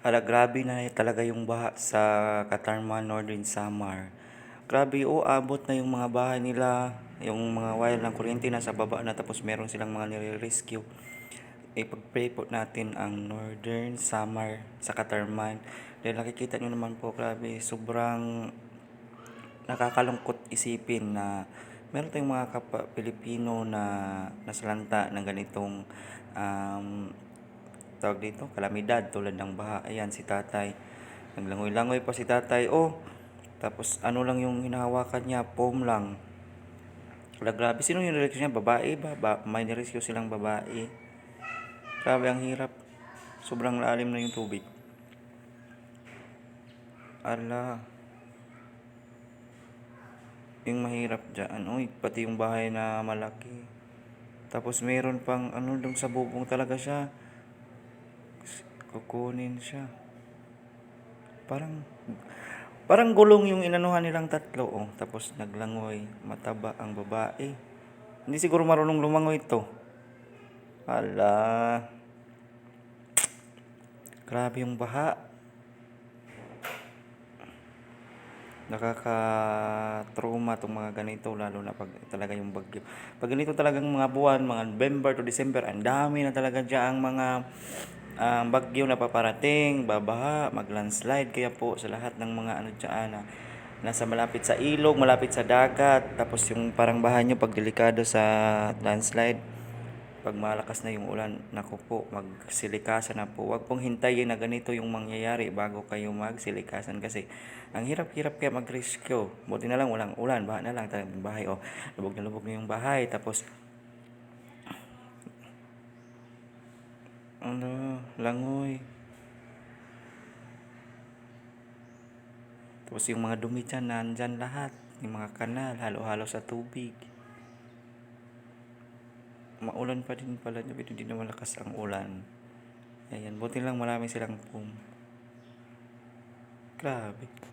Hala, grabe na talaga yung baha sa Katarman, Northern Samar. Grabe, abot na yung mga bahay nila, yung mga wire ng kuryente nasa baba na tapos meron silang mga nire-rescue. Ipag-pray po natin ang Northern Samar sa Katarman. Dahil nakikita nyo naman po, grabe, sobrang nakakalungkot isipin na meron tayong mga kapwa Pilipino na nasalanta ng ganitong um, tawag dito, kalamidad tulad ng baha. Ayan, si tatay. Naglangoy-langoy pa si tatay. Oh, tapos ano lang yung hinahawakan niya, foam lang. Wala, grabe. Sino yung nirescue niya? Babae ba? May nirescue silang babae. Grabe, ang hirap. Sobrang lalim na yung tubig. Ala, yung mahirap dyan. Uy, pati yung bahay na malaki. Tapos meron pang ano dun sa bubong talaga siya. Kukunin siya. Parang Parang gulong yung inanuhan nilang tatlo, oh. Tapos naglangoy, mataba ang babae. Hindi siguro marunong lumangoy ito. Hala, grabe yung baha. Nakaka-trauma itong mga ganito, lalo na pag talaga yung bagyo. Pag ganito talagang mga buwan, mga November to December, ang dami na talaga dyan ang mga bagyo na paparating, babaha, mag-landslide. Kaya po sa lahat ng mga ano dyan na nasa malapit sa ilog, malapit sa dagat, tapos yung parang bahay nyo pag delikado sa landslide, pag malakas na yung ulan, naku po, magsilikasan na po. Huwag pong hintayin na ganito yung mangyayari bago kayo magsilikasan kasi ang hirap-hirap kaya mag-rescue. Buti na lang walang ulan, baha na lang talagang bahay. Oh, lubog na lubog na yung bahay. Tapos, ano, langoy. Tapos yung mga dumi dyan, nandyan lahat. Yung mga kanal, halo-halo sa tubig. Maulan pa din pala, hindi na malakas ang ulan. Ayan, buti lang marami silang pum. Grabe.